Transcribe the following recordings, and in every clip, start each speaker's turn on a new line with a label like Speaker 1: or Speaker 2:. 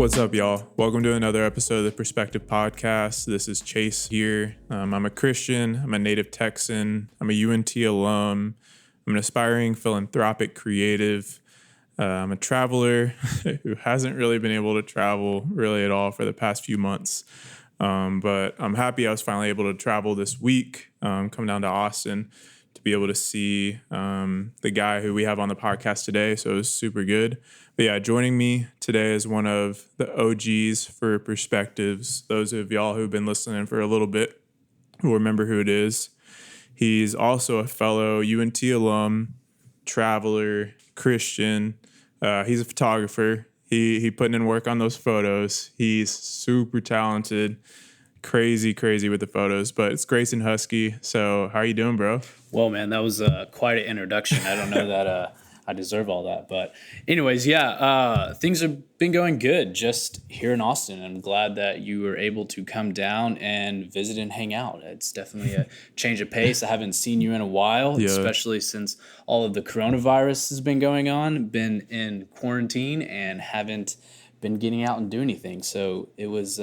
Speaker 1: What's up, y'all? Welcome to another episode of the Perspective Podcast. This is Chase here. I'm a Christian. I'm a native Texan. I'm a UNT alum. I'm an aspiring philanthropic creative. I'm a traveler who hasn't really been able to travel really at all for the past few months. But I'm happy I was finally able to travel this week, come down to Austin to be able to see the guy who we have on the podcast today. So it was super good. But yeah, joining me today is one of the OGs for Perspectives. Those of y'all who've been listening for a little bit will remember who it is. He's also a fellow UNT alum, traveler, Christian. He's a photographer. He putting in work on those photos. He's super talented, crazy with the photos. But it's Grayson Husky. So how are you doing, bro?
Speaker 2: Well, man, that was quite an introduction. I don't know that I deserve all that. But anyways, things have been going good just here in Austin. I'm glad that you were able to come down and visit and hang out. It's definitely a change of pace. I haven't seen you in a while, especially since all of the coronavirus has been going on, been in quarantine and haven't been getting out and do anything. So it was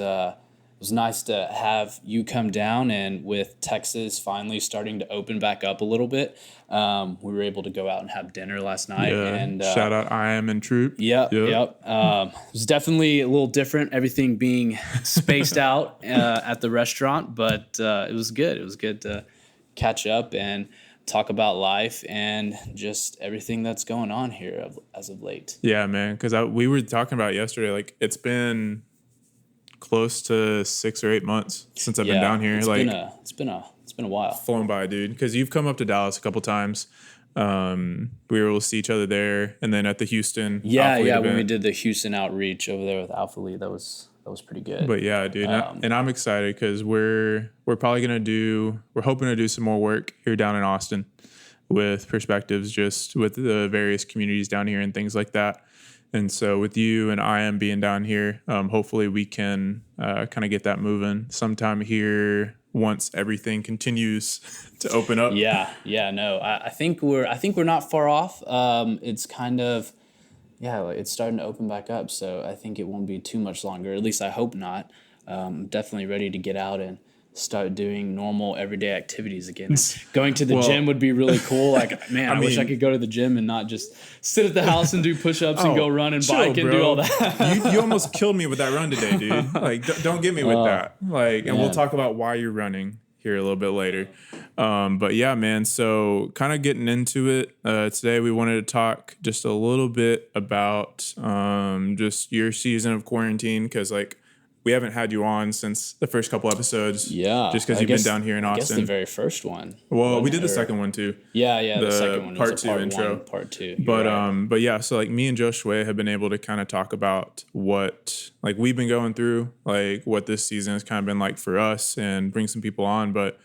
Speaker 2: nice to have you come down, and with Texas finally starting to open back up a little bit, we were able to go out and have dinner last night.
Speaker 1: Yeah.
Speaker 2: And
Speaker 1: shout out I Am and Troop.
Speaker 2: Yep. It was definitely a little different, everything being spaced out at the restaurant, but it was good. It was good to catch up and talk about life and just everything that's going on here as of late.
Speaker 1: Yeah, man, because we were talking about it yesterday. Like, it's been close to 6 or 8 months since I've been down here.
Speaker 2: It's been a while.
Speaker 1: Flown by, dude. Because you've come up to Dallas a couple times. We were able to see each other there, and then at the Houston.
Speaker 2: When we did the Houston outreach over there with Alpha Lee, that was pretty good.
Speaker 1: But yeah, dude, and I'm excited because we're probably we're hoping to do some more work here down in Austin with Perspectives, just with the various communities down here and things like that. And so with you and I Am being down here, hopefully we can kind of get that moving sometime here once everything continues to open up.
Speaker 2: I think we're not far off. It's kind of, it's starting to open back up. So I think it won't be too much longer. At least I hope not. Definitely ready to get out and start doing normal everyday activities again. Going to the gym would be really cool. Like, man, I wish I could go to the gym and not just sit at the house and do push-ups and go run and bike and do all that.
Speaker 1: You almost killed me with that run today, dude. Like, don't get me with that. Like, and we'll talk about why you're running here a little bit later. But yeah, man, so kind of getting into it, today we wanted to talk just a little bit about just your season of quarantine, because like, we haven't had you on since the first couple episodes. Yeah. Just because you've been down here in Austin. I guess
Speaker 2: the very first one.
Speaker 1: Well, we did the second one too.
Speaker 2: Yeah. The second one
Speaker 1: part
Speaker 2: was
Speaker 1: two intro.
Speaker 2: Part two.
Speaker 1: But yeah, so like me and Josue have been able to kind of talk about what like we've been going through, like what this season has kind of been like for us, and bring some people on. But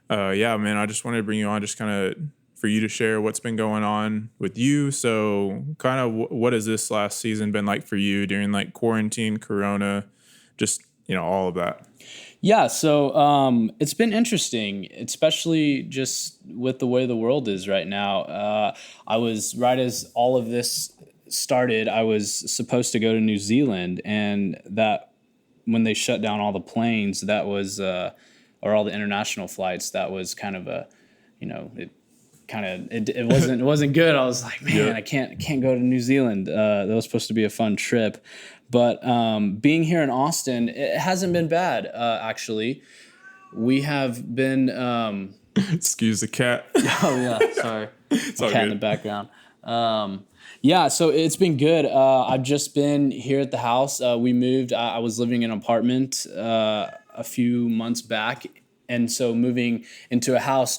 Speaker 1: yeah, man, I just wanted to bring you on just kind of for you to share what's been going on with you. So kind of what has this last season been like for you during like quarantine, Corona, just, all of that.
Speaker 2: Yeah, so it's been interesting, especially just with the way the world is right now. I was, right as all of this started, I was supposed to go to New Zealand, and that when they shut down all the planes, that was, or all the international flights, that was kind of a, it wasn't good. I was like, man, I can't go to New Zealand. That was supposed to be a fun trip. But being here in Austin, it hasn't been bad, actually. We have been...
Speaker 1: Excuse the cat.
Speaker 2: Oh, yeah, sorry. It's all cat good. In the background. So it's been good. I've just been here at the house. We moved. I was living in an apartment a few months back. And so moving into a house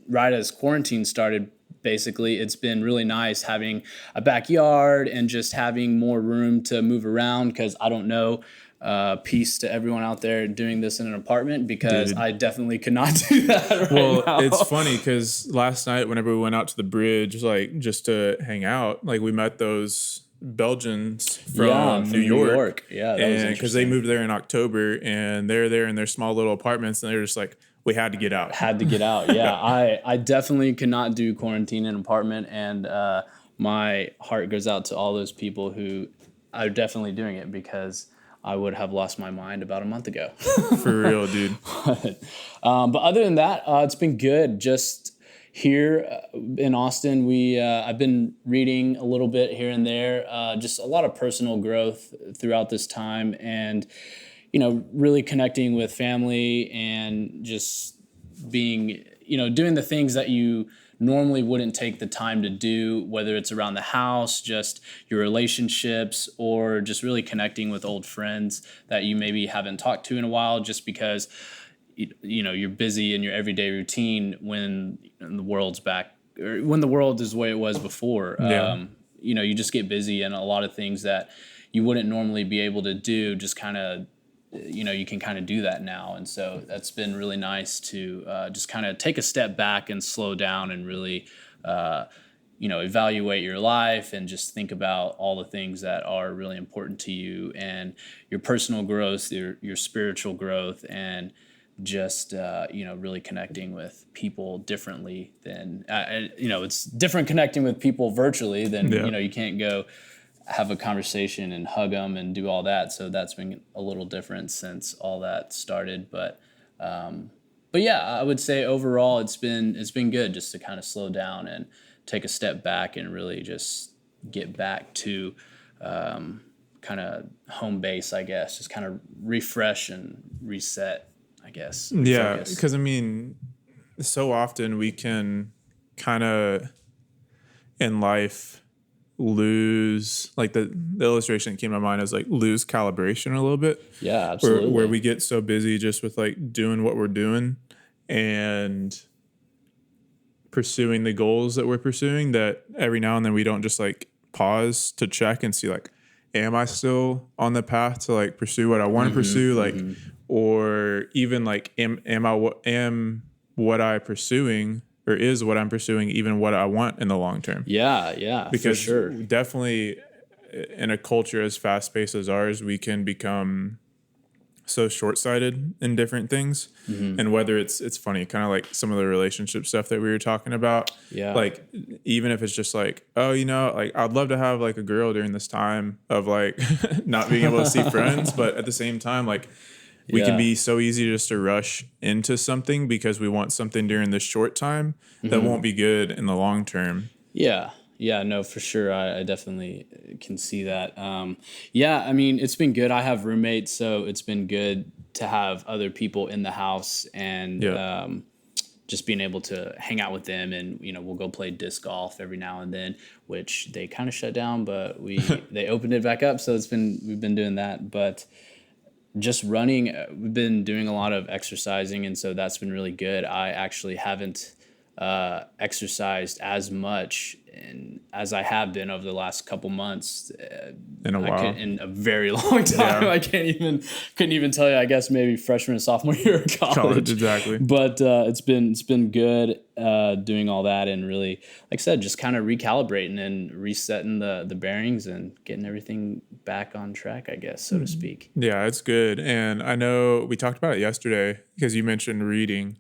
Speaker 2: right as quarantine started, basically, it's been really nice having a backyard and just having more room to move around, because I don't know, peace to everyone out there doing this in an apartment, because I definitely could not do that now.
Speaker 1: It's funny because last night whenever we went out to the bridge, like just to hang out, like we met those Belgians from New York.
Speaker 2: Yeah, that was interesting.
Speaker 1: Because they moved there in October, and they're there in their small little apartments, and they're just like, we had to get out.
Speaker 2: Yeah. I definitely could not do quarantine in an apartment, and my heart goes out to all those people who I'm definitely doing it because I would have lost my mind about a month ago.
Speaker 1: For real, dude.
Speaker 2: But other than that, it's been good. Just here in Austin, I've been reading a little bit here and there. Just a lot of personal growth throughout this time, and really connecting with family and just being, doing the things that you normally wouldn't take the time to do, whether it's around the house, just your relationships, or just really connecting with old friends that you maybe haven't talked to in a while, just because you're busy in your everyday routine when the world's back, or when the world is the way it was before.
Speaker 1: Yeah.
Speaker 2: You just get busy, and a lot of things that you wouldn't normally be able to do just kind of, you can kind of do that now. And so that's been really nice to just kind of take a step back and slow down and really, evaluate your life and just think about all the things that are really important to you and your personal growth, your spiritual growth, and just, really connecting with people differently than, it's different connecting with people virtually than, you can't go have a conversation and hug them and do all that. So that's been a little different since all that started. But yeah, I would say overall it's been good just to kind of slow down and take a step back and really just get back to kind of home base, I guess, just kind of refresh and reset, I guess.
Speaker 1: Yeah, because so often we can kind of in life lose, like the illustration that came to my mind is like lose calibration a little bit.
Speaker 2: Yeah, absolutely.
Speaker 1: Where we get so busy just with like doing what we're doing and pursuing the goals that we're pursuing, that every now and then we don't just like pause to check and see like, am I still on the path to like pursue what I want to pursue? Like, or even like, am what I pursuing, or is what I'm pursuing even what I want in the long term?
Speaker 2: Yeah,
Speaker 1: because
Speaker 2: for sure.
Speaker 1: Definitely in a culture as fast paced as ours, we can become so short-sighted in different things. And whether it's funny, kind of like some of the relationship stuff that we were talking about.
Speaker 2: Yeah.
Speaker 1: Like, even if it's just like, oh, like I'd love to have like a girl during this time of like not being able to see friends, but at the same time, like we can be so easy just to rush into something because we want something during this short time that won't be good in the long term.
Speaker 2: Yeah, no, for sure. I definitely can see that. It's been good. I have roommates, so it's been good to have other people in the house and just being able to hang out with them. And, we'll go play disc golf every now and then, which they kind of shut down, but they opened it back up. So we've been doing that. But just running, we've been doing a lot of exercising, and so that's been really good. I actually haven't exercised as much as I have been over the last couple months
Speaker 1: In a while.
Speaker 2: in a very long time.
Speaker 1: Yeah.
Speaker 2: I couldn't even tell you. I guess maybe freshman and sophomore year of college.
Speaker 1: Exactly.
Speaker 2: But it's been good doing all that, and really, like I said, just kind of recalibrating and resetting the bearings and getting everything back on track, I guess, so to speak.
Speaker 1: Yeah, it's good. And I know we talked about it yesterday because you mentioned reading.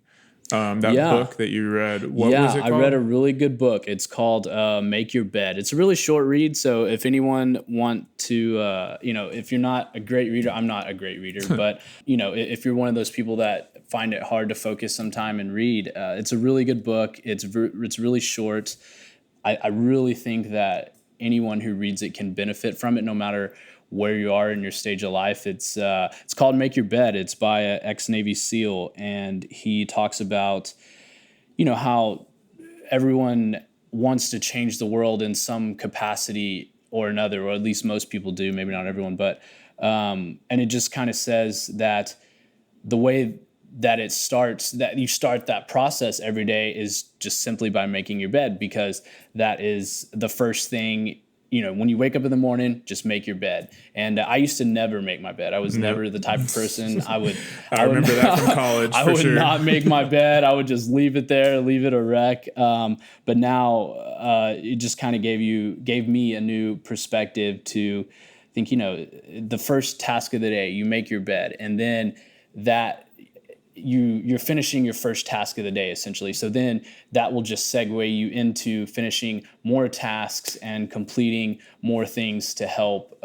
Speaker 1: Book that you read, what was it called?
Speaker 2: I read a really good book. It's called Make Your Bed. It's a really short read, so if anyone want to, if you're not a great reader, I'm not a great reader, but, if you're one of those people that find it hard to focus sometime and read, it's a really good book. It's really short. I really think that anyone who reads it can benefit from it, no matter where you are in your stage of life. It's called Make Your Bed. It's by an ex-Navy SEAL, and he talks about, how everyone wants to change the world in some capacity or another, or at least most people do, maybe not everyone, but and it just kind of says that the way that it starts, that you start that process every day is just simply by making your bed, because that is the first thing. When you wake up in the morning, just make your bed. And I used to never make my bed. I was never the type of person I
Speaker 1: remember that from college.
Speaker 2: I would not make my bed. I would just leave it there, leave it a wreck. But now it just kind of gave me a new perspective to think, the first task of the day, you make your bed, and then that, you're finishing your first task of the day essentially. So then that will just segue you into finishing more tasks and completing more things to help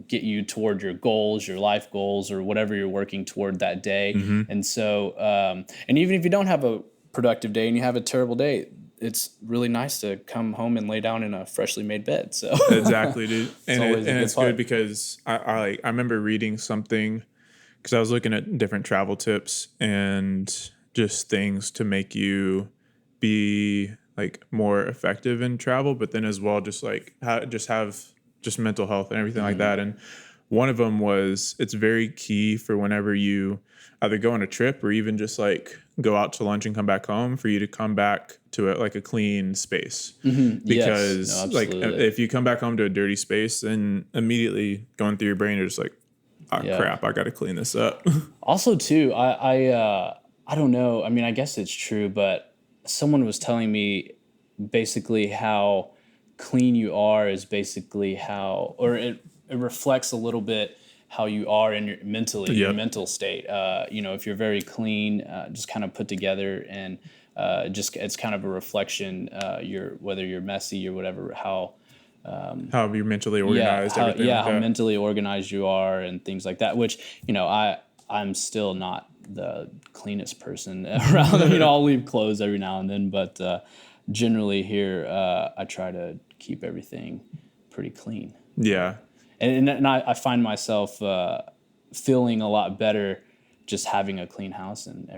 Speaker 2: get you toward your goals, your life goals, or whatever you're working toward that day. And so, and even if you don't have a productive day and you have a terrible day, it's really nice to come home and lay down in a freshly made bed. So
Speaker 1: Exactly, dude. And it's
Speaker 2: part.
Speaker 1: good because I remember reading something, because I was looking at different travel tips and just things to make you be like more effective in travel, but then as well just like have mental health and everything like that. And one of them was, it's very key for whenever you either go on a trip or even just like go out to lunch and come back home, for you to come back to a clean space. Because
Speaker 2: Yes. No,
Speaker 1: like
Speaker 2: absolutely.
Speaker 1: if you come back home to a dirty space, then immediately going through your brain, you're just like, oh crap, I got to clean this up.
Speaker 2: Also, too, I don't know. I mean, I guess it's true, but someone was telling me basically how clean you are is basically how, or it reflects a little bit how you are in your mentally, your mental state. If you're very clean, just kind of put together, and it's kind of a reflection. Whether you're messy or whatever, how
Speaker 1: How you're mentally organized, everything like
Speaker 2: how
Speaker 1: that.
Speaker 2: mentally organized you are and things like that, which, I'm still not the cleanest person around. I mean, I'll leave clothes every now and then, but generally here, I try to keep everything pretty clean.
Speaker 1: Yeah.
Speaker 2: And I find myself feeling a lot better just having a clean house, and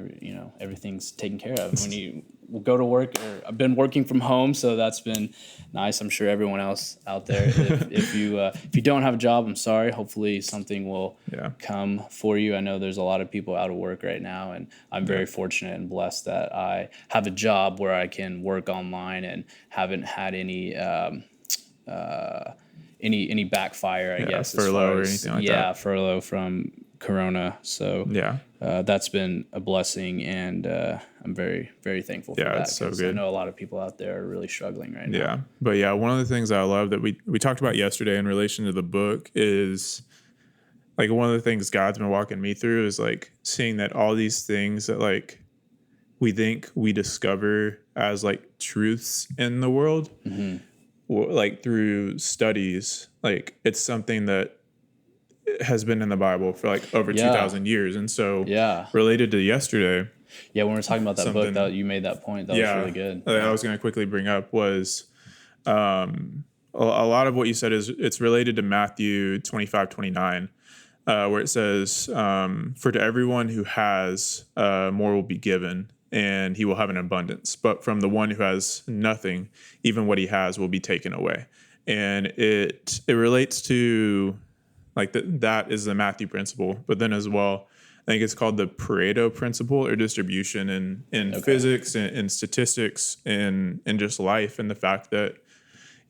Speaker 2: everything's taken care of. When you go to work, or I've been working from home, so that's been nice. I'm sure everyone else out there, if you don't have a job, I'm sorry. Hopefully something will come for you. I know there's a lot of people out of work right now, and I'm very fortunate and blessed that I have a job where I can work online and haven't had any backfire, I guess,
Speaker 1: furlough or anything like that.
Speaker 2: Yeah, furlough from Corona. So that's been a blessing, and I'm very, very thankful for that.
Speaker 1: It's so good.
Speaker 2: I know a lot of people out there are really struggling right now.
Speaker 1: Yeah, but one of the things I love that we talked about yesterday in relation to the book is, like, one of the things God's been walking me through is like seeing that all these things that like we think we discover as like truths in the world, like through studies, like it's something that has been in the Bible for like over 2,000 years. And so related to yesterday.
Speaker 2: Yeah, when we were talking about that book, that you made that point, that was really good.
Speaker 1: I was going to quickly bring up was a lot of what you said is it's related to Matthew 25:29, where it says, for to everyone who has, more will be given, and he will have an abundance. But from the one who has nothing, even what he has will be taken away. And it relates to like that is the Matthew principle. But then as well, I think it's called the Pareto principle, or distribution in physics and statistics and just life. And the fact that,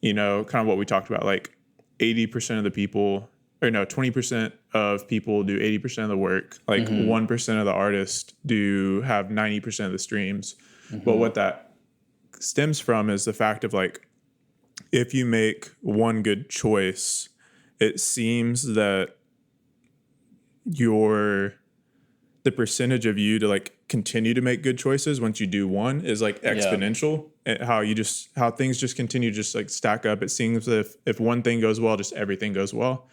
Speaker 1: kind of what we talked about, like 80% of the people, or no, 20% of people do 80% of the work. Like 1% of the artists have 90% of the streams. But what that stems from is the fact of like, if you make one good choice, it seems that the percentage of you to like continue to make good choices once you do one is like exponential. And how things just continue to just like stack up. It seems if one thing goes well, just everything goes well.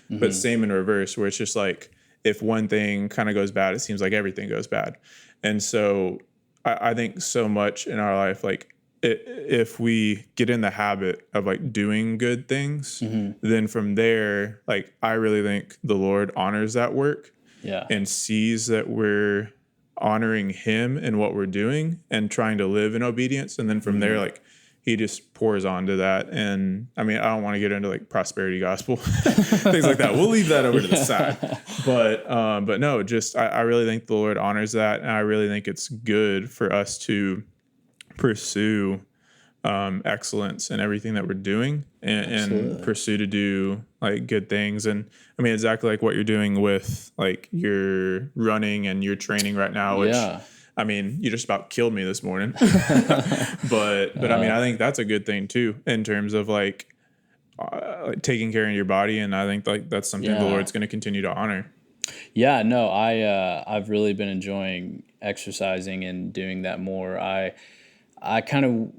Speaker 1: But same in reverse, where it's just like if one thing kind of goes bad, it seems like everything goes bad. And so I think so much in our life, like if we get in the habit of like doing good things, then from there, like I really think the Lord honors that work and sees that we're honoring him in what we're doing and trying to live in obedience. And then from there, like he just pours onto that. And I mean, I don't want to get into like prosperity gospel, things like that. We'll leave that over to the side. But no, just I really think the Lord honors that. And I really think it's good for us to pursue excellence in everything that we're doing and pursue to do like good things. And I mean, exactly like what you're doing with like your running and your training right now, which I mean, you just about killed me this morning, but I mean, I think that's a good thing too, in terms of like taking care of your body. And I think like that's something the Lord's going to continue to honor.
Speaker 2: Yeah, no, I've really been enjoying exercising and doing that more. I kind of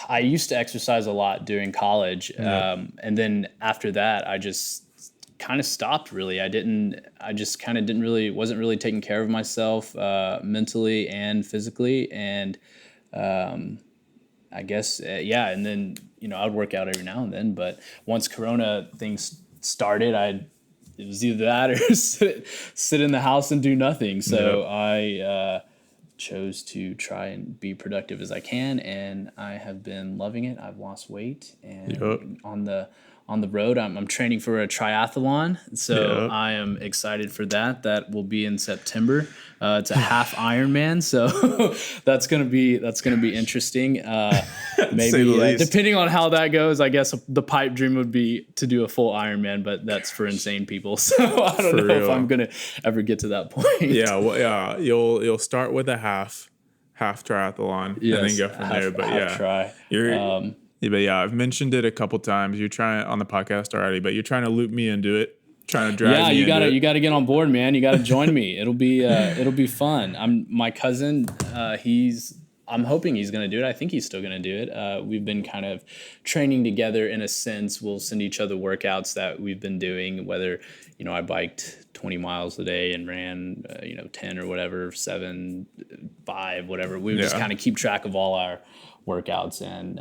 Speaker 2: I used to exercise a lot during college,
Speaker 1: Yeah.
Speaker 2: and then after that, I just kind of stopped. Really, I just kind of didn't really wasn't really taking care of myself mentally and physically, and I guess yeah. And then I'd work out every now and then, but once Corona things started, it was either that or sit in the house and do nothing. So
Speaker 1: Yep.
Speaker 2: I chose to try and be productive as I can, and I have been loving it. I've lost weight,
Speaker 1: Yep.
Speaker 2: and on the road, I'm training for a triathlon, so
Speaker 1: Yep.
Speaker 2: I am excited for that. That will be in September. It's a half Ironman, so that's gonna be interesting.
Speaker 1: Say the
Speaker 2: Maybe
Speaker 1: least.
Speaker 2: depending on how that goes, I guess the pipe dream would be to do a full Ironman, but that's for insane people. So I don't
Speaker 1: For
Speaker 2: know if
Speaker 1: real.
Speaker 2: I'm gonna ever get to that point.
Speaker 1: Yeah, well, yeah, you'll start with a half triathlon and then
Speaker 2: Yes,
Speaker 1: go from there. But
Speaker 2: half
Speaker 1: yeah,
Speaker 2: try.
Speaker 1: you're. Yeah, but yeah, I've mentioned it a couple times. You're trying on the podcast already, but you're trying to loop me into it, trying to drag
Speaker 2: Yeah,
Speaker 1: me
Speaker 2: you
Speaker 1: into
Speaker 2: gotta
Speaker 1: it.
Speaker 2: you gotta get on board, man. You gotta join me. It'll be fun. My cousin. I'm hoping he's gonna do it. I think he's still gonna do it. We've been kind of training together in a sense. We'll send each other workouts that we've been doing. Whether I biked 20 miles a day and ran 10 or whatever, 7, 5, whatever. We would just
Speaker 1: Yeah.
Speaker 2: kind of keep track of all our workouts. And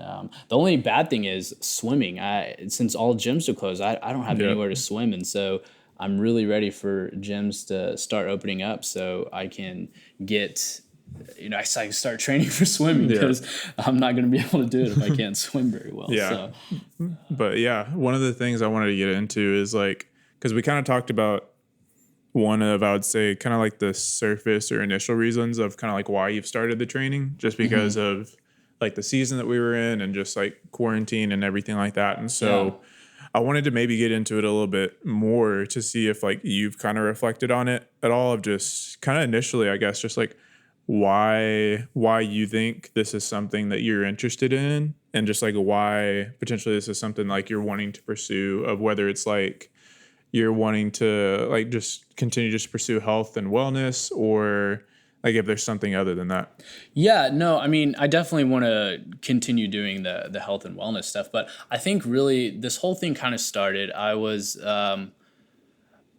Speaker 2: the only bad thing is swimming. Since all gyms are closed, I don't have
Speaker 1: Yep.
Speaker 2: anywhere to swim, and so I'm really ready for gyms to start opening up so I can get I can start training for swimming,
Speaker 1: Yeah.
Speaker 2: because I'm not going to be able to do it if I can't swim very well.
Speaker 1: Yeah.
Speaker 2: So
Speaker 1: But yeah, one of the things I wanted to get into is like, because we kind of talked about one of, I would say, kind of like the surface or initial reasons of kind of like why you've started the training, just because of like the season that we were in and just like quarantine and everything like that. And so I wanted to maybe get into it a little bit more to see if like you've kind of reflected on it at all, of just kind of initially, I guess, just like why you think this is something that you're interested in, and just like why potentially this is something like you're wanting to pursue, of whether it's like you're wanting to like just continue to just pursue health and wellness, or like if there's something other than that.
Speaker 2: yeah, no, I mean, I definitely want to continue doing the health and wellness stuff, but I think really this whole thing kind of started. I was I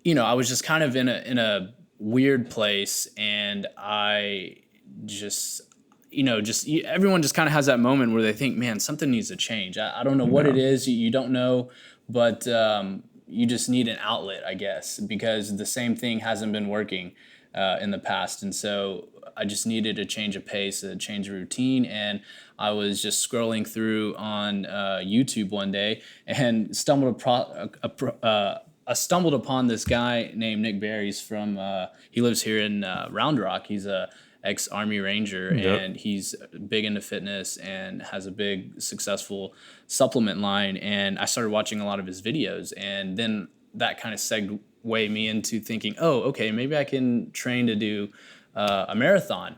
Speaker 2: was just kind of in a weird place, and I just everyone just kind of has that moment where they think, man, something needs to change. I don't know what it is. You don't know, but you just need an outlet, I guess, because the same thing hasn't been working in the past, and so I just needed a change of pace, a change of routine. And I was just scrolling through on YouTube one day and I stumbled upon this guy named Nick Barry's from. He lives here in Round Rock. He's a ex-Army Ranger,
Speaker 1: Yep.
Speaker 2: and he's big into fitness and has a big successful supplement line. And I started watching a lot of his videos, and then that kind of segued me into thinking, oh, okay, maybe I can train to do a marathon.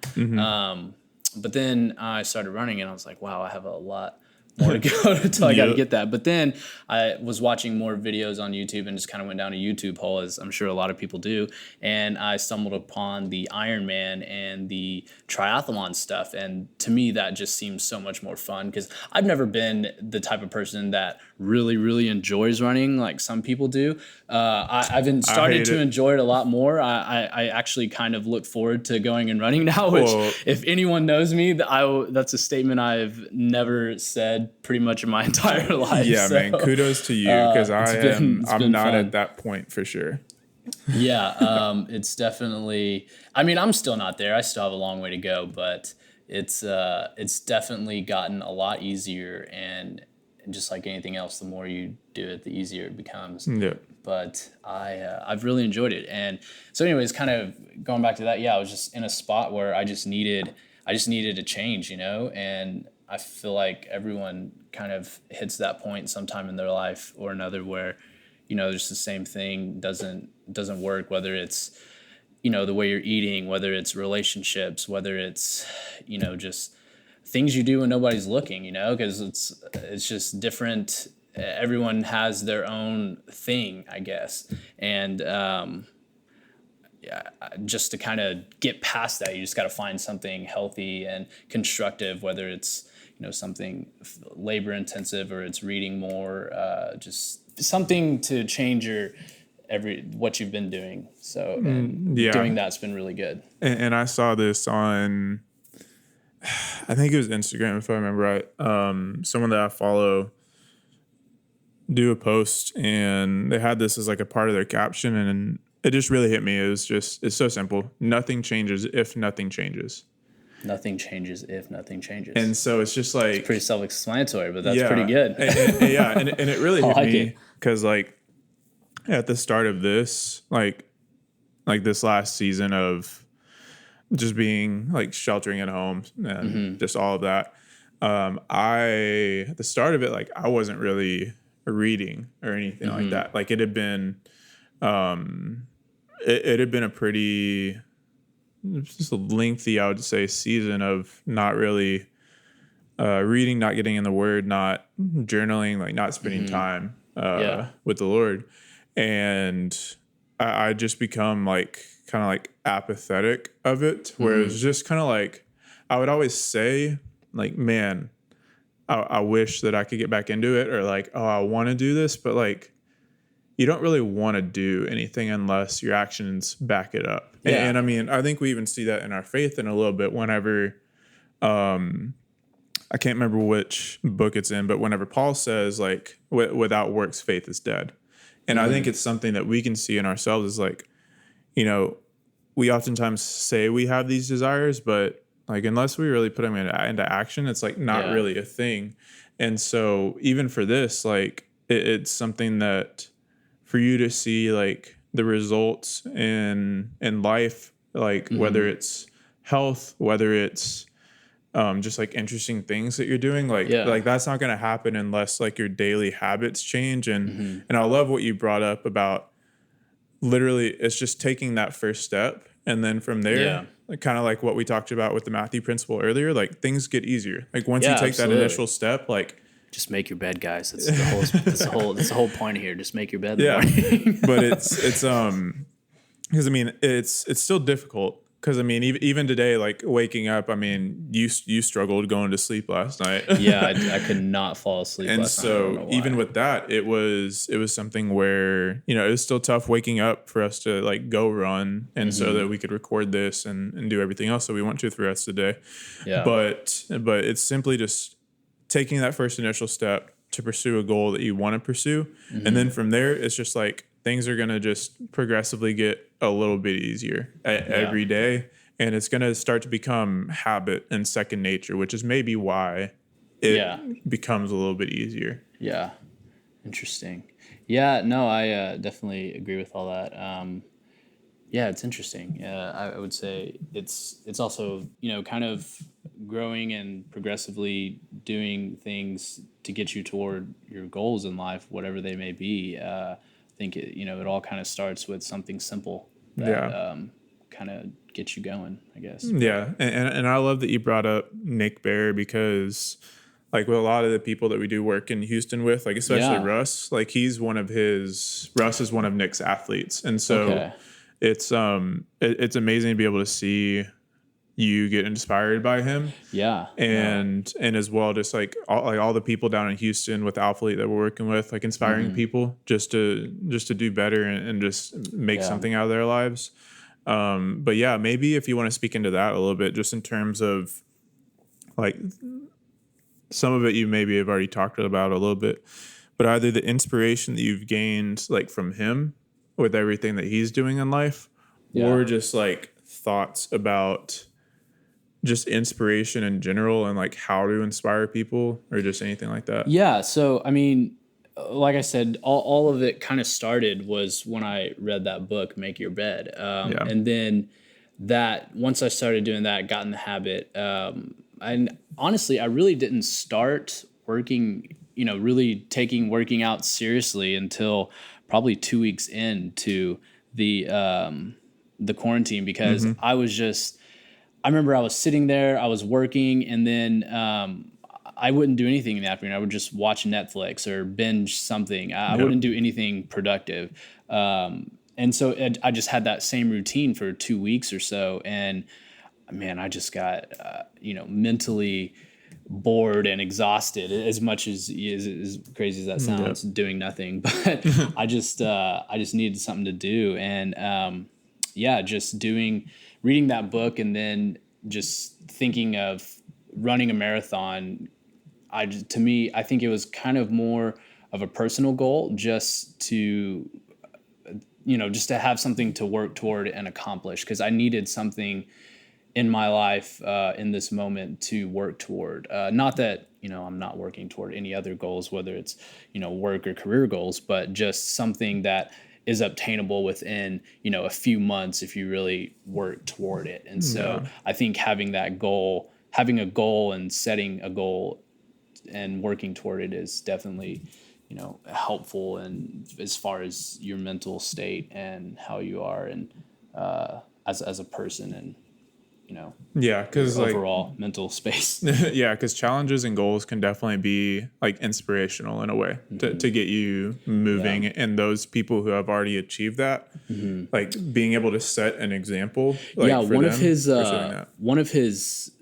Speaker 2: But then I started running, and I was like, wow, I have a lot more to go until I got to
Speaker 1: Yep.
Speaker 2: get that. But then I was watching more videos on YouTube and just kind of went down a YouTube hole, as I'm sure a lot of people do. And I stumbled upon the Ironman and the triathlon stuff. And to me, that just seems so much more fun, because I've never been the type of person that really, really enjoys running like some people do. I've started
Speaker 1: hate
Speaker 2: to
Speaker 1: it.
Speaker 2: enjoy it a lot more. I actually kind of look forward to going and running now, which
Speaker 1: Well-
Speaker 2: if anyone knows me, that's a statement I've never said pretty much in my entire life.
Speaker 1: Yeah,
Speaker 2: So,
Speaker 1: man, kudos to you, because I'm
Speaker 2: been
Speaker 1: not
Speaker 2: fun.
Speaker 1: at that point for sure.
Speaker 2: Yeah, it's definitely. I mean, I'm still not there. I still have a long way to go, but it's definitely gotten a lot easier. And just like anything else, the more you do it, the easier it becomes.
Speaker 1: Yeah.
Speaker 2: But I've really enjoyed it. And so, anyways, kind of going back to that, yeah, I was just in a spot where I just needed a change, and I feel like everyone kind of hits that point sometime in their life or another where, just the same thing doesn't work, whether it's, the way you're eating, whether it's relationships, whether it's, just things you do when nobody's looking, because it's just different. Everyone has their own thing, I guess. And just to kind of get past that, you just got to find something healthy and constructive, whether it's, something labor intensive or it's reading more, just something to change what you've been doing. So, and doing that's been really good.
Speaker 1: And I saw this on, I think it was Instagram, if I remember right. Someone that I follow do a post, and they had this as like a part of their caption, and it just really hit me. It's so simple. Nothing changes if nothing changes.
Speaker 2: Nothing changes if nothing changes.
Speaker 1: And so it's just like,
Speaker 2: it's pretty self-explanatory, but that's pretty good.
Speaker 1: and it really hit me because like at the start of this, like this last season of just being like sheltering at home and just all of that. At the start of it, like I wasn't really reading or anything like that. Like it had been a pretty just a lengthy, I would say, season of not really reading, not getting in the Word, not journaling, like not spending time with the Lord. And I just become like kind of like apathetic of it, where it was just kind of like I would always say like, man, I wish that I could get back into it, or like, oh, I want to do this, but like you don't really want to do anything unless your actions back it up. Yeah. And I mean, I think we even see that in our faith in a little bit whenever, I can't remember which book it's in, but whenever Paul says like, without works, faith is dead. And I think it's something that we can see in ourselves is like, we oftentimes say we have these desires, but like, unless we really put them into action, it's like not really a thing. And so even for this, like it's something that for you to see like the results in life, like whether it's health, whether it's just like interesting things that you're doing, like that's not going to happen unless like your daily habits change. And I love what you brought up about literally it's just taking that first step. And then from there, like, kind of like what we talked about with the Matthew principle earlier, like things get easier. Like once you take that initial step, like
Speaker 2: just make your bed, guys. That's the whole point here. Just make your bed. In the morning.
Speaker 1: But it's because I mean it's still difficult. Because I mean, even today, like waking up, I mean, you struggled going to sleep last night.
Speaker 2: I could not fall asleep.
Speaker 1: And
Speaker 2: last
Speaker 1: so
Speaker 2: night.
Speaker 1: even with that, it was something where it was still tough waking up for us to like go run, and so that we could record this and do everything else that we want to for the rest of the day. Yeah. But it's simply just taking that first initial step to pursue a goal that you want to pursue, and then from there, it's just like things are gonna just progressively get a little bit easier every day, and it's gonna start to become habit and second nature, which is maybe why it becomes a little bit easier.
Speaker 2: Yeah, interesting. Yeah, no, I definitely agree with all that. It's interesting. I would say it's also kind of growing and progressively doing things to get you toward your goals in life, whatever they may be. I think it all kind of starts with something simple that kind of gets you going, I guess.
Speaker 1: Yeah, and I love that you brought up Nick Bear, because like with a lot of the people that we do work in Houston with, like especially Russ, like Russ is one of Nick's athletes, and so it's amazing to be able to see you get inspired by him. And as well, just like all the people down in Houston with Alphalete that we're working with, like inspiring people just to do better and just make something out of their lives. But yeah, maybe if you want to speak into that a little bit, just in terms of like some of it you maybe have already talked about a little bit, but either the inspiration that you've gained like from him with everything that he's doing in life, or just like thoughts about just inspiration in general and like how to inspire people, or just anything like that.
Speaker 2: Yeah. So, I mean, like I said, all of it kind of started was when I read that book, Make Your Bed. And then once I started doing that, got in the habit. And honestly, I really didn't start working, really taking working out seriously until probably 2 weeks into the quarantine, because I remember I was sitting there, I was working, and then I wouldn't do anything in the afternoon. I would just watch Netflix or binge something. I wouldn't do anything productive. And And so I just had that same routine for 2 weeks or so. And man, I just got, mentally bored and exhausted, as much as crazy as that sounds, doing nothing. But I just needed something to do. And just reading that book and then just thinking of running a marathon. I think it was kind of more of a personal goal, just to have something to work toward and accomplish, because I needed something in my life in this moment to work toward. Not that, I'm not working toward any other goals, whether it's, work or career goals, but just something that is obtainable within, a few months if you really work toward it. And so I think having a goal and setting a goal and working toward it is definitely, helpful, and as far as your mental state and how you are, and as a person, and
Speaker 1: because
Speaker 2: overall mental space.
Speaker 1: Because challenges and goals can definitely be like inspirational in a way to get you moving. And those people who have already achieved that, like being able to set an example.
Speaker 2: One of his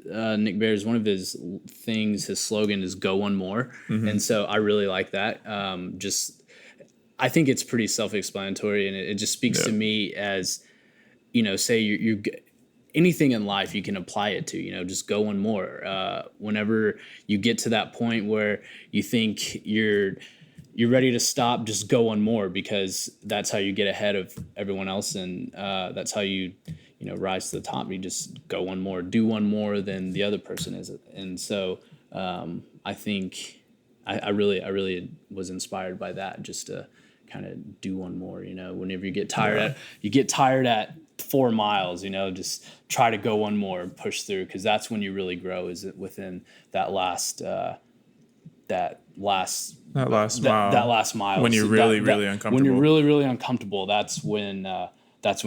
Speaker 2: Nick Bear's, one of his things, his slogan is "Go one more," and so I really like that. I think it's pretty self-explanatory, and it just speaks to me as, say you're anything in life you can apply it to, just go one more. Whenever you get to that point where you think you're ready to stop, just go one more, because that's how you get ahead of everyone else. And that's how you rise to the top. You just go one more, do one more than the other person is. And so I think I really was inspired by that, just to kind of do one more, whenever you get tired at 4 miles, just try to go one more and push through, because that's when you really grow, is it within that last mile.
Speaker 1: That last mile. When you're really uncomfortable.
Speaker 2: When you're really, really uncomfortable, that's when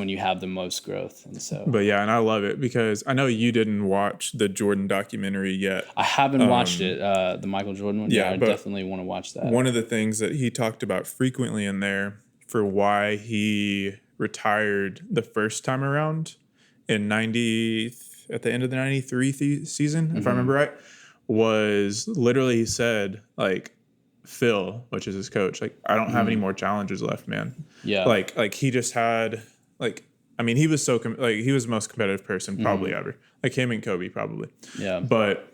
Speaker 2: you have the most growth. And so,
Speaker 1: but yeah, and I love it, because I know you didn't watch the Jordan documentary yet.
Speaker 2: I haven't watched it, the Michael Jordan one. Yeah, I definitely want to watch that.
Speaker 1: One of the things that he talked about frequently in there for why he retired the first time around at the end of the 93 season, if I remember right, was literally, he said, like, Phil, which is his coach, like, I don't have any more challenges left, man. Yeah. Like he just had, like, I mean, he was he was the most competitive person probably ever. Like him and Kobe probably. Yeah. But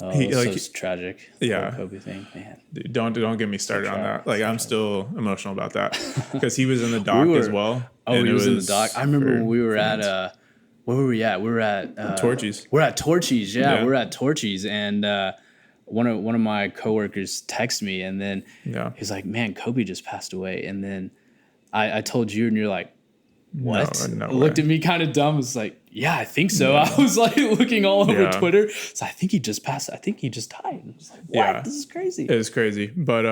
Speaker 2: it's tragic.
Speaker 1: Yeah.
Speaker 2: Kobe thing, man.
Speaker 1: Dude, don't get me started on that. Like, I'm still emotional about that, because he was in the doc as well.
Speaker 2: Oh, he was in the doc. I remember when we were at where were we at? We were at
Speaker 1: Torchy's.
Speaker 2: We're at Torchy's. Yeah, we're at Torchy's, and one of my coworkers texted me, and then he's like, "Man, Kobe just passed away." And then I told you, and you're like, "What?"
Speaker 1: No
Speaker 2: looked at me kind of dumb. It's like, "Yeah, I think so." I was like looking all over Twitter. So I think he just passed. I think he just died. And I was like, "What? Yeah. This is crazy."
Speaker 1: It is crazy, but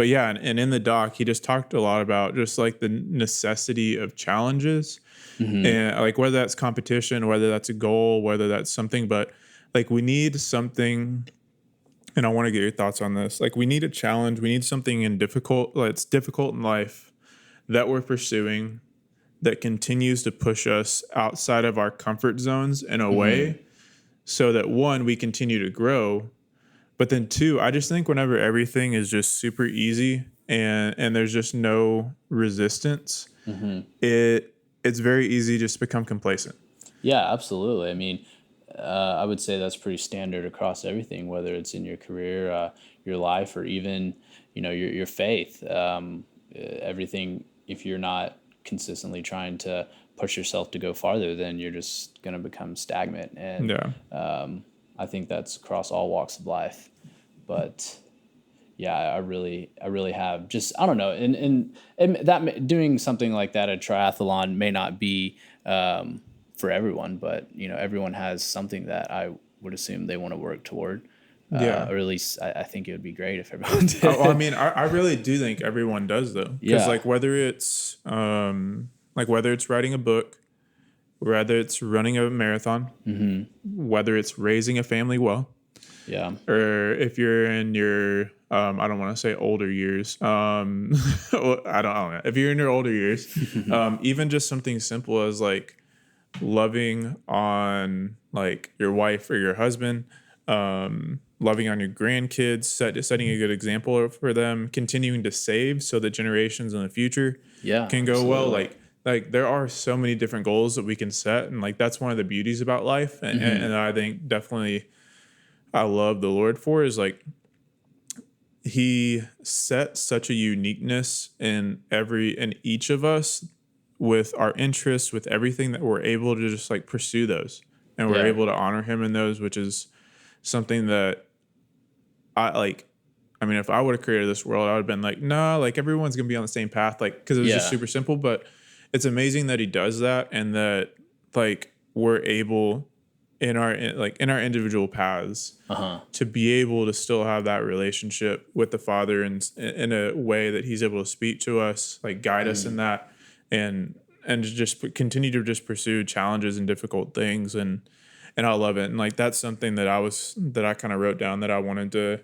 Speaker 1: yeah, and in the doc, he just talked a lot about just like the necessity of challenges, and like whether that's competition, whether that's a goal, whether that's something, but like we need something. And I want to get your thoughts on this. Like, we need a challenge. We need something that's difficult in life that we're pursuing, that continues to push us outside of our comfort zones in a way, so that, one, we continue to grow. But then two, I just think whenever everything is just super easy and there's just no resistance, it's very easy just to become complacent.
Speaker 2: Yeah, absolutely. I mean, I would say that's pretty standard across everything, whether it's in your career, your life, or even, your faith. Everything, if you're not consistently trying to push yourself to go farther, then you're just going to become stagnant. And I think that's across all walks of life. But yeah, I really have just, I don't know. And that doing something like that, a triathlon, may not be for everyone, but everyone has something that I would assume they want to work toward. Or at least I think it would be great if everyone did.
Speaker 1: I mean, I really do think everyone does, though. Because like whether it's writing a book, whether it's running a marathon, whether it's raising a family well,
Speaker 2: Yeah.
Speaker 1: or if you're in your I don't want to say older years. I don't know. If you're in your older years, even just something simple as like loving on like your wife or your husband, loving on your grandkids, setting a good example for them, continuing to save so that generations in the future
Speaker 2: Yeah,
Speaker 1: can go well.
Speaker 2: absolutely.
Speaker 1: Like there are so many different goals that we can set, and like that's one of the beauties about life, and I think definitely I love the Lord for is like he set such a uniqueness in each of us with our interests, with everything that we're able to just like pursue those, and we're
Speaker 2: Yeah.
Speaker 1: able to honor him in those, which is something that I like. I mean, if I would have created this world, I would have been like, nah, like everyone's gonna be on the same path, like because it was just
Speaker 2: Yeah.
Speaker 1: super simple. But it's amazing that he does that, and that like we're able in our individual paths to be able to still have that relationship with the Father in a way that he's able to speak to us, like guide us in that, and to just continue to just pursue challenges and difficult things, and I love it. And like that's something that I kind of wrote down that I wanted to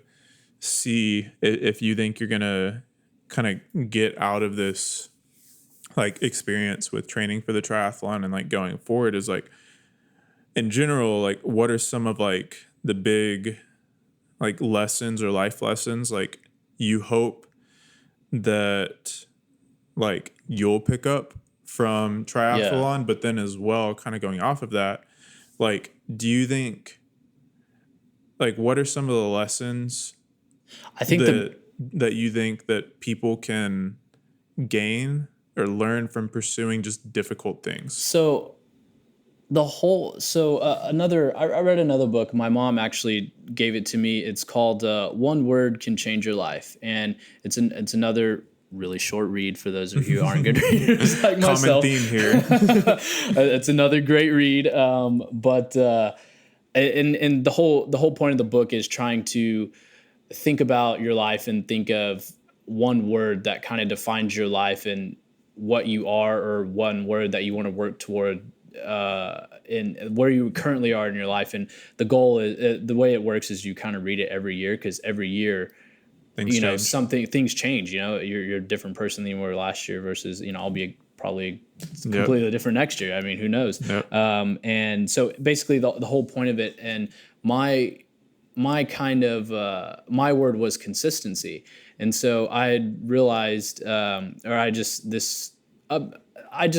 Speaker 1: see if you think you're gonna kind of get out of this like experience with training for the triathlon and like going forward is like in general, like what are some of like the big like lessons or life lessons like you hope that like you'll pick up from
Speaker 2: Yeah.
Speaker 1: triathlon, but then as well kind of going off of that, like do you think like what are some of the lessons
Speaker 2: I think
Speaker 1: that you think that people can gain or learn from pursuing just difficult things?
Speaker 2: so another I read another book. My mom actually gave it to me. It's called One Word Can Change Your Life, and it's another really short read for those of you who aren't good readers like
Speaker 1: Common
Speaker 2: myself.
Speaker 1: theme here.
Speaker 2: It's another great read, but and the whole point of the book is trying to think about your life and think of one word that kind of defines your life and what you are, or one word that you want to work toward in where you currently are in your life. And the goal is the way it works is you kind of read it every year, because every year
Speaker 1: Things change.
Speaker 2: things change. You're a different person than you were last year versus I'll be probably
Speaker 1: Yep.
Speaker 2: completely different next year. I mean, who knows?
Speaker 1: Yep.
Speaker 2: And so basically the whole point of it, and my kind of my word was consistency. And so I had realized, I just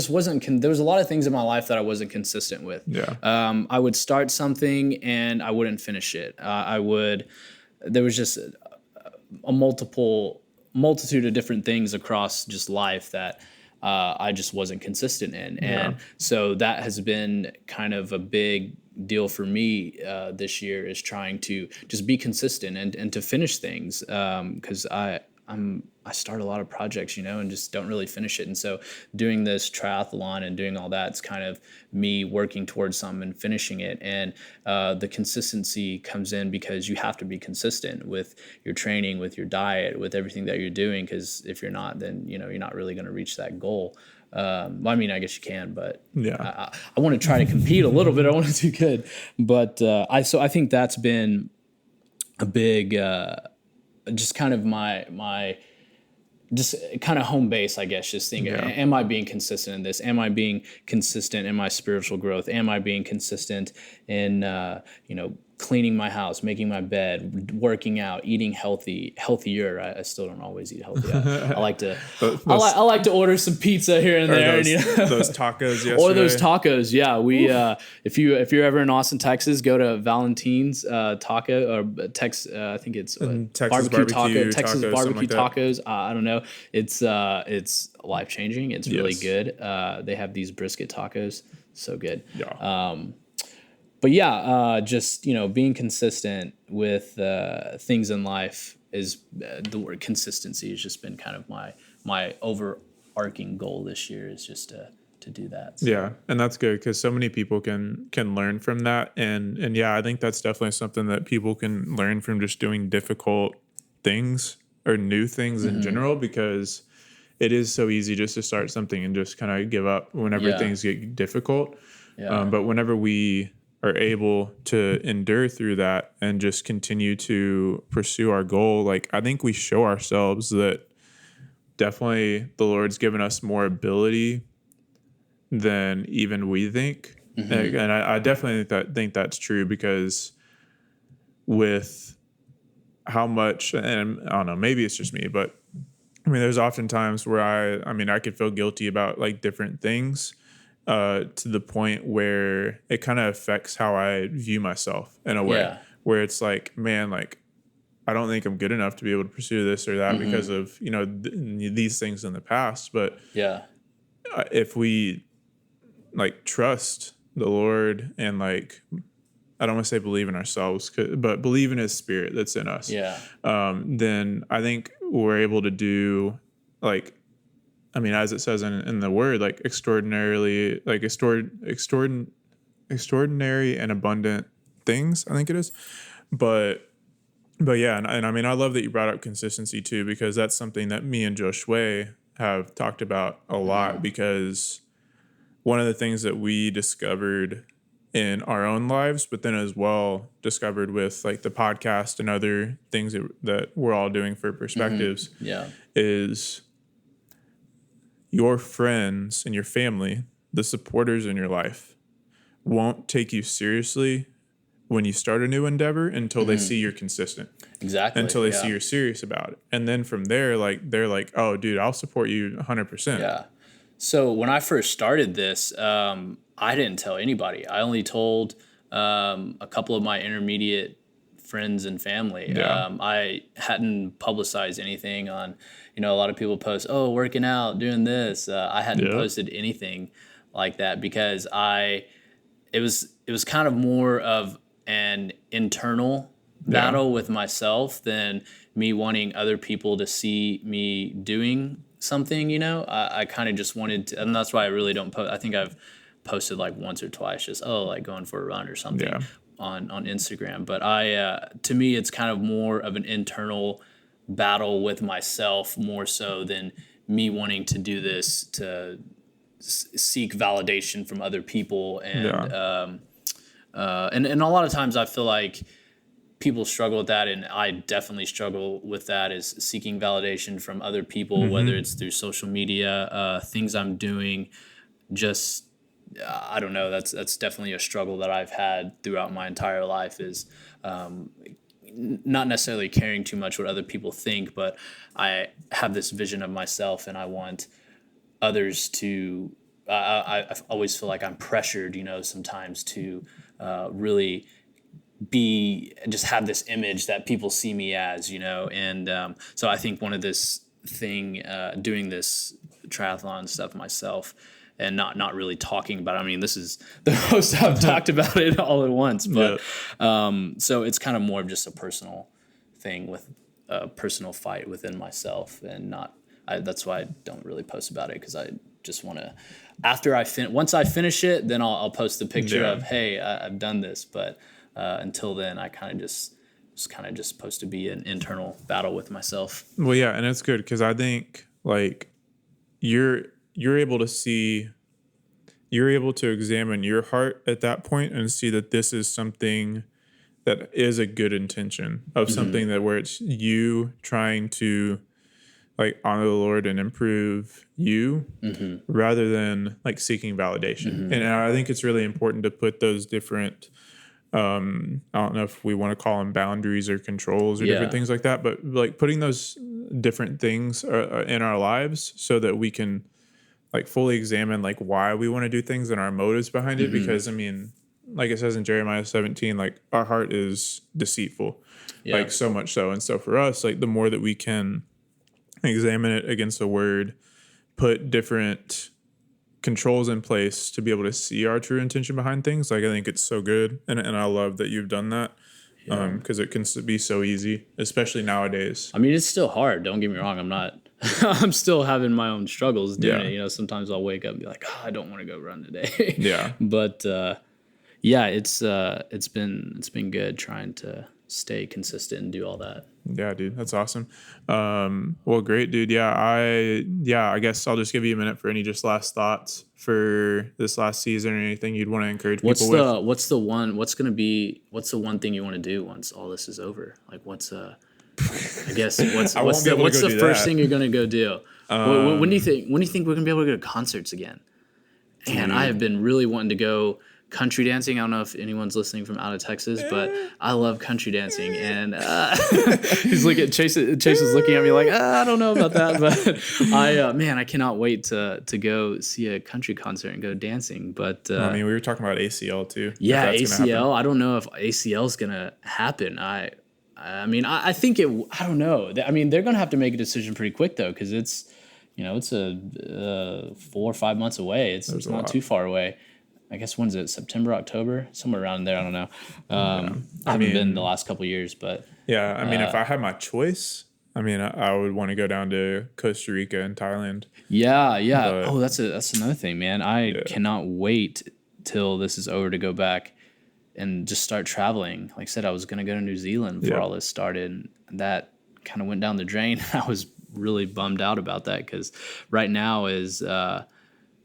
Speaker 2: wasn't. There was a lot of things in my life that I wasn't consistent with.
Speaker 1: Yeah.
Speaker 2: I would start something and I wouldn't finish it. There was just a multitude of different things across just life that I just wasn't consistent in. And so that has been kind of a big deal for me this year, is trying to just be consistent and to finish things, because I start a lot of projects, and just don't really finish it. And so doing this triathlon and doing all that, it's kind of me working towards something and finishing it. And the consistency comes in because you have to be consistent with your training, with your diet, with everything that you're doing. Because if you're not, then, you're not really going to reach that goal. Well, I mean, I guess you can, but
Speaker 1: Yeah.
Speaker 2: I want to try to compete a little bit. I want to do good. But I think that's been a big, just kind of my just kind of home base, I guess, just thinking, am I being consistent in this? Am I being consistent in my spiritual growth? Am I being consistent in, cleaning my house, making my bed, working out, eating healthier? I still don't always eat healthy. I like to, I like to order some pizza here and there.
Speaker 1: Those tacos yesterday.
Speaker 2: Or those tacos, yeah. We if you're ever in Austin, Texas, go to Valentine's Taco, or I think it's
Speaker 1: Texas barbecue
Speaker 2: Texas
Speaker 1: tacos,
Speaker 2: barbecue
Speaker 1: like
Speaker 2: tacos. I don't know. It's life changing. It's really
Speaker 1: Yes.
Speaker 2: good. They have these brisket tacos, so good.
Speaker 1: Yeah.
Speaker 2: But yeah, just being consistent with things in life is the word consistency has just been kind of my overarching goal this year, is just to do that. So.
Speaker 1: Yeah, and that's good because so many people can learn from that, and yeah, I think that's definitely something that people can learn from just doing difficult things or new things in general, because it is so easy just to start something and just kind of give up whenever things get difficult.
Speaker 2: Yeah.
Speaker 1: But whenever we are able to endure through that and just continue to pursue our goal, like I think we show ourselves that definitely the Lord's given us more ability than even we think. And I definitely think that's true, because with how much, and I don't know, maybe it's just me, but I mean, there's often times where I could feel guilty about like different things, to the point where it kind of affects how I view myself in a way, where it's like, man, like I don't think I'm good enough to be able to pursue this or that because of, these things in the past. But if we like trust the Lord and like, I don't want to say believe in ourselves, but believe in his spirit that's in us. Then I think we're able to do like, I mean, as it says in the word, like extraordinary and abundant things, I think it is. But yeah, and I mean, I love that you brought up consistency too, because that's something that me and Josue have talked about a lot, because one of the things that we discovered in our own lives, but then as well discovered with like the podcast and other things that we're all doing for perspectives, is your friends and your family, the supporters in your life, won't take you seriously when you start a new endeavor until they see you're consistent.
Speaker 2: Exactly.
Speaker 1: Until they see you're serious about it. And then from there, like they're like, oh, dude, I'll support you 100%.
Speaker 2: Yeah. So when I first started this, I didn't tell anybody. I only told a couple of my intermediate friends and family. I hadn't publicized anything on, a lot of people post, oh, working out, doing this. I hadn't posted anything like that, because it was kind of more of an internal battle with myself than me wanting other people to see me doing something. I kind of just wanted to, and that's why I really don't post. I think I've posted like once or twice, just like going for a run or something on Instagram. But to me, it's kind of more of an internal battle with myself, more so than me wanting to do this to seek validation from other people. And and a lot of times I feel like people struggle with that, and I definitely struggle with that, is seeking validation from other people, whether it's through social media, things I'm doing. Just I don't know. That's definitely a struggle that I've had throughout my entire life, is not necessarily caring too much what other people think, but I have this vision of myself, and I want others to. I always feel like I'm pressured, sometimes to really just have this image that people see me as, and so I think one of this thing, doing this triathlon stuff myself and not really talking about it. I mean, this is the most I've talked about it all at once, but so it's kind of more of just a personal thing, with a personal fight within myself, and that's why I don't really post about it, because I just want to, after once I finish it, then I'll post the picture of, hey, I've done this. But until then, I kind of just supposed to be an internal battle with myself.
Speaker 1: Well, yeah, and it's good, because I think like you're able to examine your heart at that point and see that this is something that is a good intention of something that where it's you trying to like honor the Lord and improve you, rather than like seeking validation. And I think it's really important to put those different, I don't know if we want to call them boundaries or controls or different things like that, but like putting those different things in our lives so that we can like fully examine like why we want to do things and our motives behind it. Because I mean, like it says in Jeremiah 17, like our heart is deceitful, like so much so. And so for us, like the more that we can examine it against the word, put different controls in place to be able to see our true intention behind things. Like I think it's so good. And I love that you've done that. Because it can be so easy, especially nowadays.
Speaker 2: I mean, it's still hard. Don't get me wrong. I'm still having my own struggles doing it. Sometimes I'll wake up and be like, I don't want to go run today. But it's been good trying to stay consistent and do all that.
Speaker 1: Yeah, dude, that's awesome. Well, great, dude. I guess I'll just give you a minute for any just last thoughts for this last season or anything you'd want to encourage people with.
Speaker 2: What's the one thing you want to do once all this is over? Like what's the first thing you're gonna go do? When do you think we're gonna be able to go to concerts again? And I have been really wanting to go country dancing. I don't know if anyone's listening from out of Texas, but I love country dancing. And Chase is looking at me like, I don't know about that, but I cannot wait to go see a country concert and go dancing. But
Speaker 1: we were talking about ACL too.
Speaker 2: Yeah, ACL. I don't know if ACL is gonna happen. I think it. I don't know. I mean, they're gonna have to make a decision pretty quick though, because it's a 4 or 5 months away. It's not too far away. I guess when's it? September, October, somewhere around there. I don't know. I haven't been the last couple of years, but
Speaker 1: yeah. If I had my choice, I would want to go down to Costa Rica and Thailand.
Speaker 2: Yeah. But, that's another thing, man. I cannot wait till this is over to go back and just start traveling. Like I said, I was gonna go to New Zealand before all this started, and that kind of went down the drain. I was really bummed out about that because right now is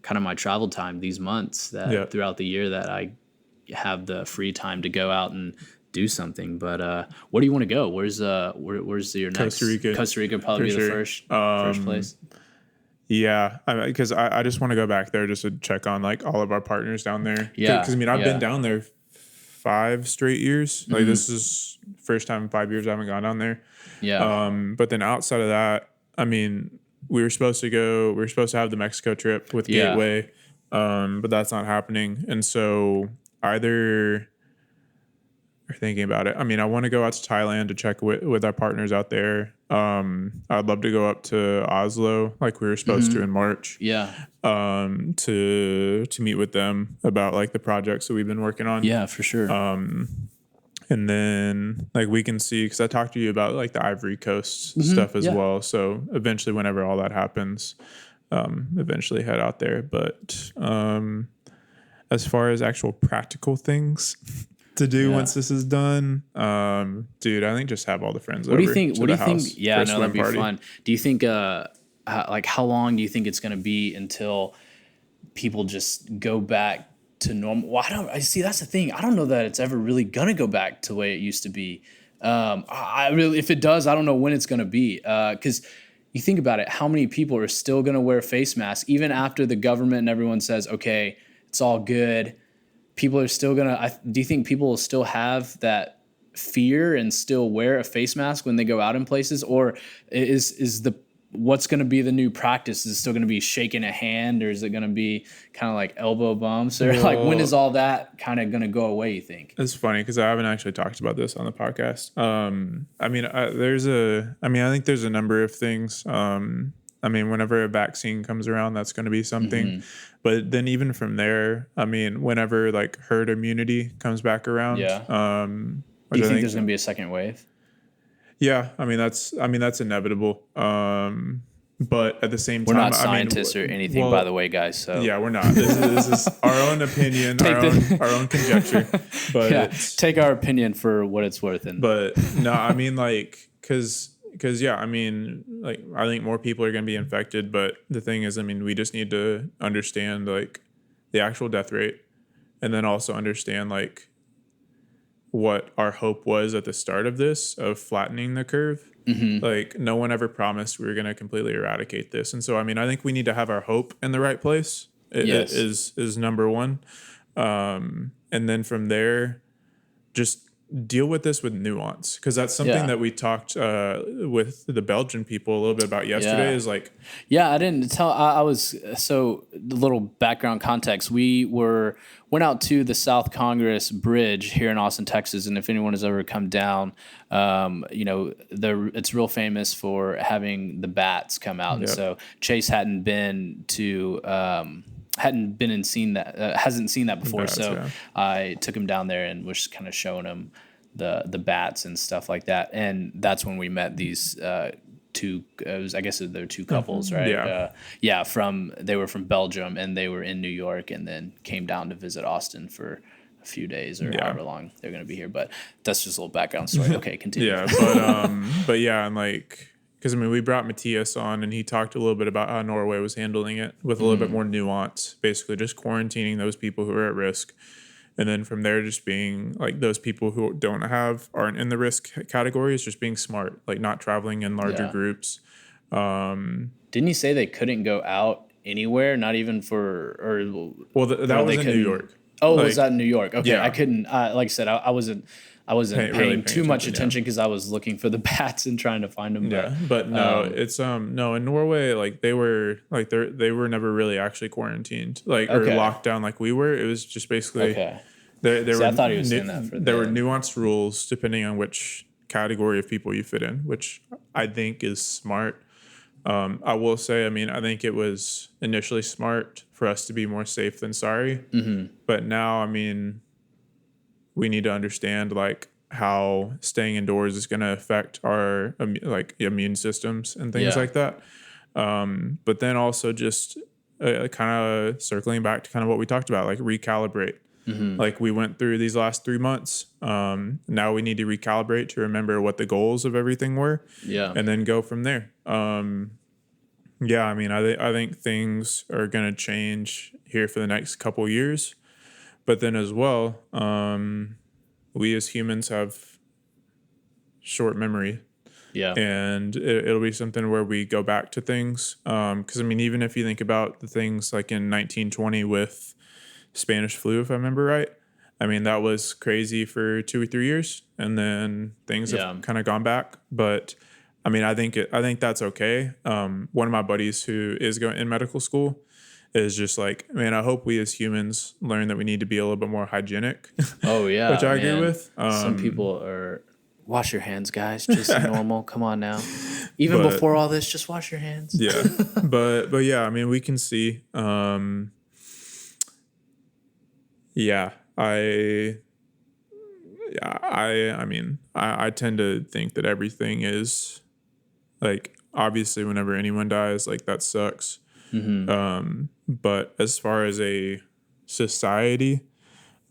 Speaker 2: kind of my travel time these months that throughout the year that I have the free time to go out and do something. But where do you want to go? Where's your next? Costa Rica probably be the first place.
Speaker 1: Yeah, because I just want to go back there just to check on like all of our partners down there.
Speaker 2: Yeah,
Speaker 1: because I've been down there 5 straight years. Like this is first time in 5 years I haven't gone down there.
Speaker 2: Yeah.
Speaker 1: But then outside of that, we were supposed to have the Mexico trip with Gateway, but that's not happening. And so either we're thinking about it. I want to go out to Thailand to check with our partners out there. I'd love to go up to Oslo like we were supposed to in March.
Speaker 2: Yeah.
Speaker 1: To meet with them about like the projects that we've been working on.
Speaker 2: Yeah, for sure.
Speaker 1: And then like we can see, because I talked to you about like the Ivory Coast stuff as well. So eventually, whenever all that happens, eventually head out there. But as far as actual practical things to do once this is done, dude, I think just have all the friends over.
Speaker 2: What do you think? Yeah, no, that'd be fun. Do you think like how long do you think it's going to be until people just go back to normal? Well, that's the thing. I don't know that it's ever really gonna go back to the way it used to be. If it does, I don't know when it's gonna be. Because you think about it, how many people are still gonna wear face masks even after the government and everyone says, okay, it's all good. People are still gonna. Do you think people will still have that fear and still wear a face mask when they go out in places, or is what's going to be the new practice? Is it still going to be shaking a hand, or is it going to be kind of like elbow bumps, or like when is all that kind of going to go away, you think?
Speaker 1: It's funny because I haven't actually talked about this on the podcast. I think there's a number of things. Whenever a vaccine comes around, that's going to be something. But then even from there, whenever like herd immunity comes back around,
Speaker 2: do you think there's going to be a second wave?
Speaker 1: Yeah, that's inevitable. But at the same time,
Speaker 2: we're not scientists or anything, by the way, guys. So
Speaker 1: yeah, we're not. This is our own opinion, our own conjecture. But
Speaker 2: take our opinion for what it's worth.
Speaker 1: But no, because I think more people are going to be infected. But the thing is, we just need to understand like the actual death rate, and then also understand like what our hope was at the start of this, of flattening the curve. Like no one ever promised we were going to completely eradicate this. And so, I think we need to have our hope in the right place. It is number one. And then from there, just deal with this with nuance. Because that's something that we talked with the Belgian people a little bit about yesterday is like...
Speaker 2: Yeah, I didn't tell... I was... So, a little background context. We went out to the South Congress Bridge here in Austin, Texas. And if anyone has ever come down, it's real famous for having the bats come out. And so Chase hadn't been and seen that, hasn't seen that before. Bats, I took him down there and was kind of showing him the bats and stuff like that. And that's when we met these two, I guess they're two couples, right? They were from Belgium and they were in New York and then came down to visit Austin for a few days or
Speaker 1: Yeah.
Speaker 2: however long they're going to be here. But that's just a little background story. Okay, continue.
Speaker 1: Yeah, but yeah, and like, because I mean, we brought Matthias on, and he talked a little bit about how Norway was handling it with a little bit more nuance, basically just quarantining those people who are at risk, and then from there, just being like those people who aren't in the risk categories, just being smart, like not traveling in larger
Speaker 2: Yeah.
Speaker 1: groups.
Speaker 2: Didn't he say they couldn't go out anywhere, not even for or?
Speaker 1: Well, that
Speaker 2: or
Speaker 1: was
Speaker 2: they
Speaker 1: in New
Speaker 2: couldn't-
Speaker 1: York.
Speaker 2: Oh,
Speaker 1: Like,
Speaker 2: was that in New York? Okay,
Speaker 1: yeah.
Speaker 2: I couldn't. Like I said, I wasn't
Speaker 1: Really
Speaker 2: paying
Speaker 1: paying
Speaker 2: too much
Speaker 1: attention, yeah.
Speaker 2: attention because I was looking for the bats and trying to find them.
Speaker 1: Yeah, but no, it's no, in Norway, like they were never really actually quarantined, like or
Speaker 2: Okay.
Speaker 1: locked down like we were. It was just basically
Speaker 2: Okay.
Speaker 1: there
Speaker 2: See,
Speaker 1: were
Speaker 2: I thought he was saying that for
Speaker 1: there were
Speaker 2: them.
Speaker 1: nuanced rules depending on which category of people you fit in, which I think is smart. I will say, I mean, I think it was initially smart for us to be more safe than sorry, but now, I mean, we need to understand like how staying indoors is going to affect our like immune systems and things
Speaker 2: Yeah.
Speaker 1: like that. But then also just kind of circling back to kind of what we talked about, like recalibrate. Like we went through these last 3 months. Now we need to recalibrate to remember what the goals of everything were,
Speaker 2: Yeah.
Speaker 1: and then go from there. Yeah, I mean, I think things are going to change here for the next couple years, but then as well, we as humans have short memory,
Speaker 2: Yeah.
Speaker 1: and it'll be something where we go back to things. Because I mean, even if you think about the things like in 1920 with Spanish flu, if I remember right, I mean that was crazy for 2 or 3 years, and then things
Speaker 2: Yeah.
Speaker 1: have kind of gone back. But I mean, I think that's okay. One of my buddies who is going in medical school is just like, man, I hope we as humans learn that we need to be a little bit more hygienic.
Speaker 2: Oh yeah.
Speaker 1: Which I agree
Speaker 2: man.
Speaker 1: with.
Speaker 2: Some people are wash your hands, guys. Just normal. Come on now. Even
Speaker 1: But-
Speaker 2: before all this, just wash your hands.
Speaker 1: Yeah, but yeah, I mean, we can see. Yeah, I mean, I tend to think that everything is like obviously whenever anyone dies, like that sucks. But as far as a society,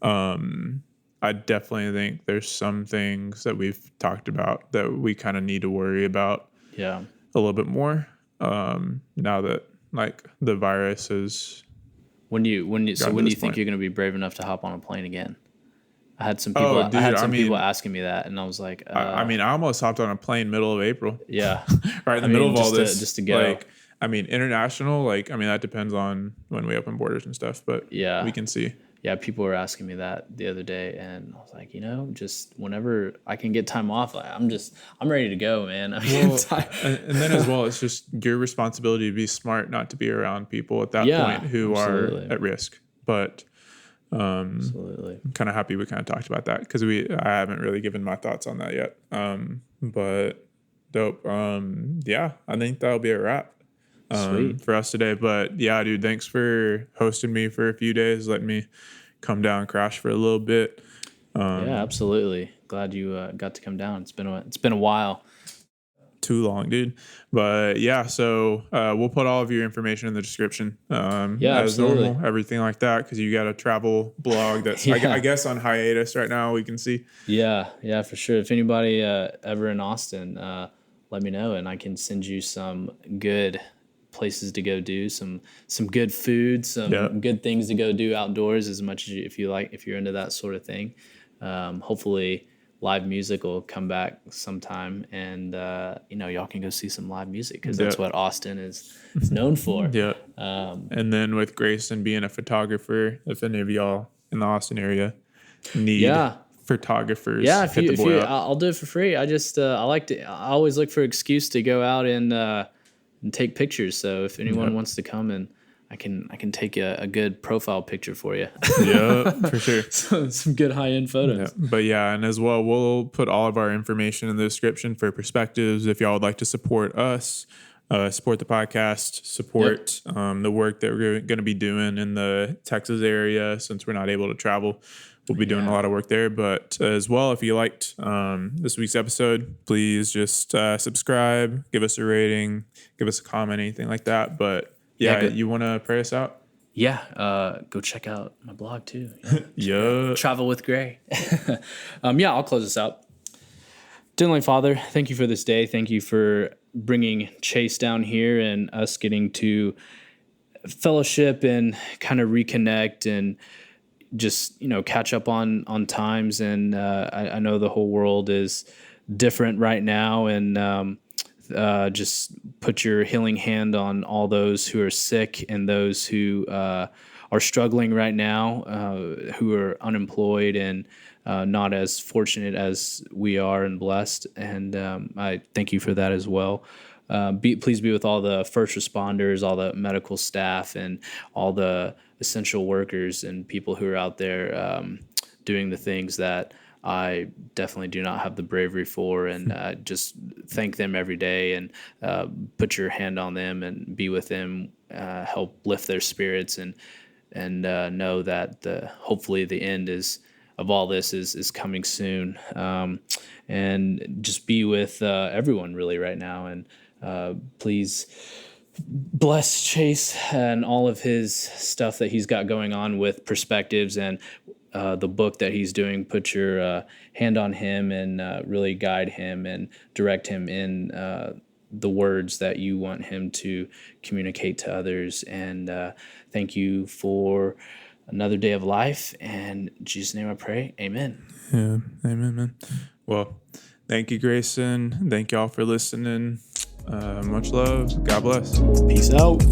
Speaker 1: I definitely think there's some things that we've talked about that we kind of need to worry about
Speaker 2: Yeah.
Speaker 1: a little bit more. Now that like the virus is.
Speaker 2: When do you
Speaker 1: Gotten to
Speaker 2: think
Speaker 1: this point.
Speaker 2: you're gonna be brave enough to hop on a plane again? I had some people.
Speaker 1: Dude,
Speaker 2: I had
Speaker 1: I
Speaker 2: some people
Speaker 1: mean-
Speaker 2: asking me that, and I was like,
Speaker 1: I mean, I almost hopped on a plane middle of April.
Speaker 2: yeah,
Speaker 1: Right in the
Speaker 2: I
Speaker 1: middle
Speaker 2: mean,
Speaker 1: of all
Speaker 2: just to-
Speaker 1: this.
Speaker 2: just to go.
Speaker 1: Like, I mean, international, like, I mean, that depends on when we open borders and stuff, but
Speaker 2: Yeah.
Speaker 1: we can see.
Speaker 2: yeah. People were asking me that the other day, and I was like, just whenever I can get time off, like, I'm ready to go, man. I mean,
Speaker 1: Well, and then as well, it's just your responsibility to be smart, not to be around people at that
Speaker 2: Yeah,
Speaker 1: point who
Speaker 2: absolutely.
Speaker 1: are at risk. But
Speaker 2: absolutely.
Speaker 1: I'm kind of happy we kind of talked about that because I haven't really given my thoughts on that yet. But dope. Yeah, I think that'll be a wrap.
Speaker 2: Sweet.
Speaker 1: For us today. But yeah, dude, thanks for hosting me for a few days. Letting me come down and crash for a little bit.
Speaker 2: Yeah, absolutely. Glad you got to come down. It's been a while.
Speaker 1: Too long, dude. But yeah, so we'll put all of your information in the description.
Speaker 2: Yeah,
Speaker 1: as
Speaker 2: absolutely.
Speaker 1: normal, everything like that, because you got a travel blog that's
Speaker 2: Yeah.
Speaker 1: I guess on hiatus right now. We can see.
Speaker 2: Yeah, for sure. If anybody ever in Austin, let me know, and I can send you some good places to go do, some good food, some
Speaker 1: Yeah.
Speaker 2: good things to go do outdoors. As much as if you're into that sort of thing. Hopefully, live music will come back sometime, and y'all can go see some live music because that's
Speaker 1: Yeah.
Speaker 2: what Austin is known for.
Speaker 1: Yeah. And then with Grayson being a photographer, if any of y'all in the Austin area need
Speaker 2: Yeah.
Speaker 1: photographers,
Speaker 2: Yeah, if
Speaker 1: hit
Speaker 2: you,
Speaker 1: the
Speaker 2: if
Speaker 1: boy
Speaker 2: you,
Speaker 1: up.
Speaker 2: I'll do it for free. I just, I always look for an excuse to go out and take pictures. So if anyone wants to come and I can take a good profile picture for you.
Speaker 1: Yeah, for sure.
Speaker 2: Some good high end photos.
Speaker 1: Yeah. But yeah, and as well, we'll put all of our information in the description for perspectives. If y'all would like to support us, support the podcast, support the work that we're going to be doing in the Texas area, since we're not able to travel. We'll be doing a lot of work there. But as well, if you liked this week's episode, please just subscribe, give us a rating, give us a comment, anything like that. But yeah,
Speaker 2: good.
Speaker 1: you want to pray us out?
Speaker 2: go check out my blog too.
Speaker 1: Yeah.
Speaker 2: Travel with Gray. I'll close this out. Dear Heavenly Father, thank you for this day. Thank you for bringing Chase down here and us getting to fellowship and kind of reconnect and just, catch up on times. And I know the whole world is different right now. And just put your healing hand on all those who are sick and those who are struggling right now, who are unemployed and not as fortunate as we are and blessed. And I thank you for that as well. Please be with all the first responders, all the medical staff, and all the essential workers and people who are out there doing the things that I definitely do not have the bravery for. And just thank them every day and put your hand on them and be with them, help lift their spirits and know that hopefully the end of all this is coming soon. And just be with everyone really right now. And please bless Chase and all of his stuff that he's got going on with Perspectives and the book that he's doing. Put your hand on him and really guide him and direct him in the words that you want him to communicate to others. And thank you for another day of life. And in Jesus' name I pray. Amen.
Speaker 1: Yeah. Amen, man. Well, thank you, Grayson. Thank y'all for listening. Much love. God bless.
Speaker 2: Peace out.